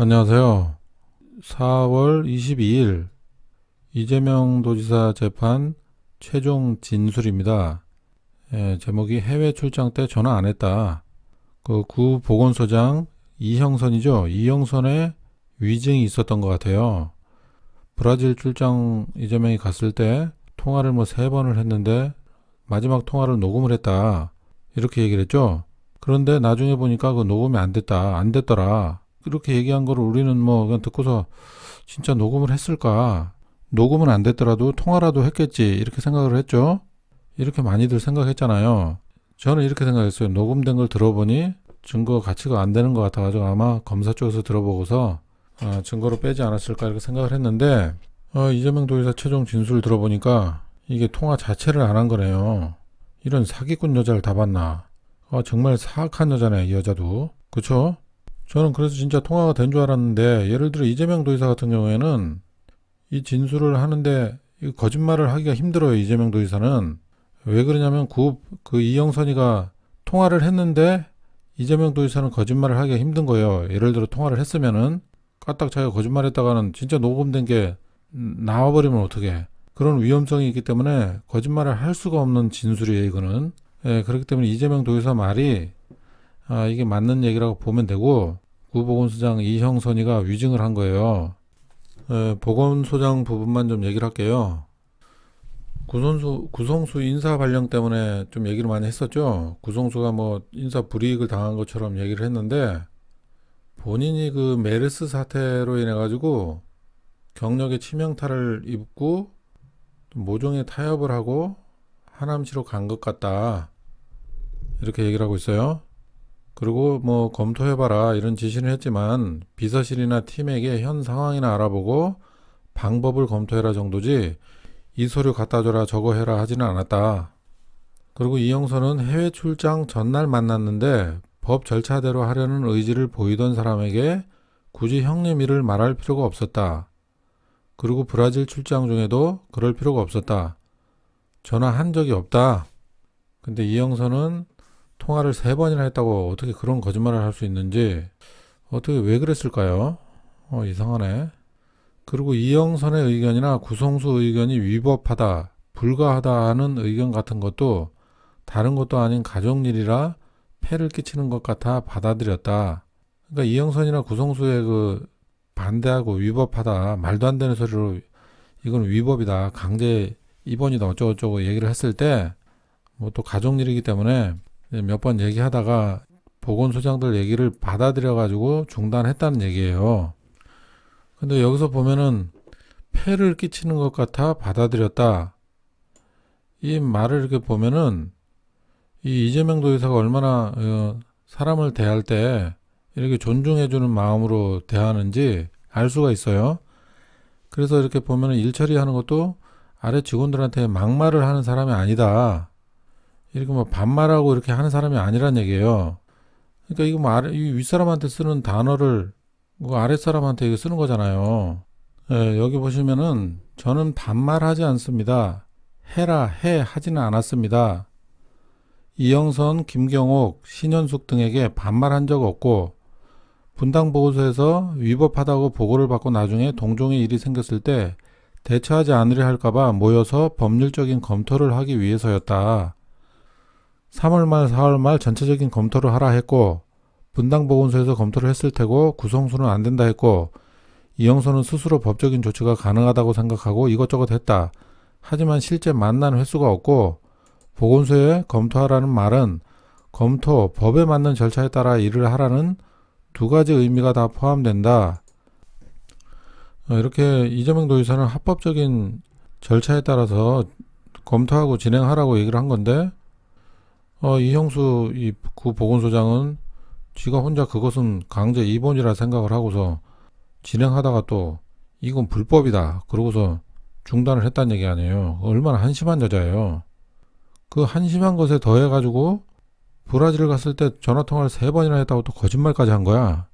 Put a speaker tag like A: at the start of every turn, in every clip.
A: 안녕하세요. 4월 22일 이재명 도지사 재판 최종 진술입니다. 제목이 해외 출장 때 전화 안 했다. 그 구 보건소장 이형선이죠. 이형선의 위증이 있었던 것 같아요. 브라질 출장 이재명이 갔을 때 통화를 3번을 했는데 마지막 통화를 녹음을 했다. 이렇게 얘기를 했죠. 그런데 나중에 보니까 그 녹음이 안 됐더라. 이렇게 얘기한 거를 우리는 그냥 듣고서 진짜 녹음을 했을까? 녹음은 안 됐더라도 통화라도 했겠지. 이렇게 생각을 했죠. 이렇게 많이들 생각했잖아요. 저는 이렇게 생각했어요. 녹음된 걸 들어보니 증거 가치가 안 되는 것 같아가지고 아마 검사 쪽에서 들어보고서 증거로 빼지 않았을까 이렇게 생각을 했는데 이재명 도지사 최종 진술을 들어보니까 이게 통화 자체를 안 한 거네요. 이런 사기꾼 여자를 다 봤나? 정말 사악한 여자네, 이 여자도. 그쵸? 저는 그래서 진짜 통화가 된 줄 알았는데, 예를 들어 이재명 도지사 같은 경우에는 이 진술을 하는데 이 거짓말을 하기가 힘들어요. 이재명 도지사는. 왜 그러냐면 그 이영선이가 통화를 했는데 이재명 도지사는 거짓말을 하기가 힘든 거예요. 예를 들어 통화를 했으면은 까딱 자기가 거짓말했다가는 진짜 녹음된 게 나와버리면 어떡해. 그런 위험성이 있기 때문에 거짓말을 할 수가 없는 진술이에요, 이거는. 그렇기 때문에 이재명 도지사 말이 이게 맞는 얘기라고 보면 되고, 구보건소장 이형선이가 위증을 한 거예요. 보건소장 부분만 좀 얘기를 할게요. 구성수 인사 발령 때문에 좀 얘기를 많이 했었죠. 구성수가 인사 불이익을 당한 것처럼 얘기를 했는데, 본인이 그 메르스 사태로 인해 가지고 경력에 치명타를 입고 모종의 타협을 하고 하남시로 간 것 같다. 이렇게 얘기를 하고 있어요. 그리고 검토해봐라 이런 지시는 했지만 비서실이나 팀에게 현 상황이나 알아보고 방법을 검토해라 정도지 이 서류 갖다 줘라 저거 해라 하지는 않았다. 그리고 이영선은 해외 출장 전날 만났는데 법 절차대로 하려는 의지를 보이던 사람에게 굳이 형님 일을 말할 필요가 없었다. 그리고 브라질 출장 중에도 그럴 필요가 없었다. 전화한 적이 없다. 근데 이영선은 통화를 3번이나 했다고 어떻게 그런 거짓말을 할 수 있는지, 어떻게 왜 그랬을까요? 이상하네. 그리고 이영선의 의견이나 구성수 의견이 위법하다, 불가하다 하는 의견 같은 것도 다른 것도 아닌 가족일이라 폐를 끼치는 것 같아 받아들였다. 그러니까 이영선이나 구성수의 그 반대하고 위법하다, 말도 안 되는 소리로 이건 위법이다, 강제 입원이다 어쩌고저쩌고 얘기를 했을 때 또 가족일이기 때문에 몇 번 얘기하다가 보건소장들 얘기를 받아들여 가지고 중단했다는 얘기예요. 근데 여기서 보면은 폐를 끼치는 것 같아 받아들였다. 이 말을 이렇게 보면은 이 이재명 도지사가 얼마나 사람을 대할 때 이렇게 존중해주는 마음으로 대하는지 알 수가 있어요. 그래서 이렇게 보면은 일 처리하는 것도 아래 직원들한테 막말을 하는 사람이 아니다. 이렇게 반말하고 이렇게 하는 사람이 아니란 얘기예요. 그러니까 이거 이 윗사람한테 쓰는 단어를 아랫사람한테 이거 쓰는 거잖아요. 여기 보시면은 저는 반말하지 않습니다. 해라 해 하지는 않았습니다. 이영선, 김경옥, 신현숙 등에게 반말한 적 없고 분당보고서에서 위법하다고 보고를 받고 나중에 동종의 일이 생겼을 때 대처하지 않으려 할까봐 모여서 법률적인 검토를 하기 위해서였다. 3월 말 4월 말 전체적인 검토를 하라 했고 분당보건소에서 검토를 했을 테고 구성수는 안 된다 했고 이영선은 스스로 법적인 조치가 가능하다고 생각하고 이것저것 했다. 하지만 실제 만난 횟수가 없고 보건소에 검토하라는 말은 검토, 법에 맞는 절차에 따라 일을 하라는 두 가지 의미가 다 포함된다. 이렇게 이재명 도지사는 합법적인 절차에 따라서 검토하고 진행하라고 얘기를 한 건데 이형수 이 구 보건소장은 지가 혼자 그것은 강제 입원이라 생각을 하고서 진행하다가 또 이건 불법이다 그러고서 중단을 했다는 얘기 아니에요. 얼마나 한심한 여자예요. 그 한심한 것에 더해가지고 브라질 갔을 때 전화통화를 3번이나 했다고 또 거짓말까지 한 거야.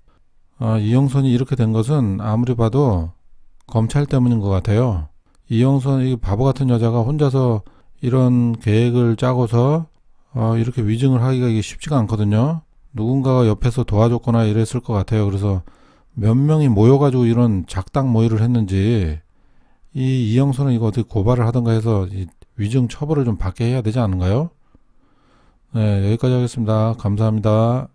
A: 이영선이 이렇게 된 것은 아무리 봐도 검찰 때문인 것 같아요. 이영선 이 바보 같은 여자가 혼자서 이런 계획을 짜고서 이렇게 위증을 하기가 이게 쉽지가 않거든요. 누군가가 옆에서 도와줬거나 이랬을 것 같아요. 그래서 몇 명이 모여가지고 이런 작당 모의를 했는지 이 이영수는 이거 어떻게 고발을 하던가 해서 이 위증 처벌을 좀 받게 해야 되지 않은가요? 네, 여기까지 하겠습니다. 감사합니다.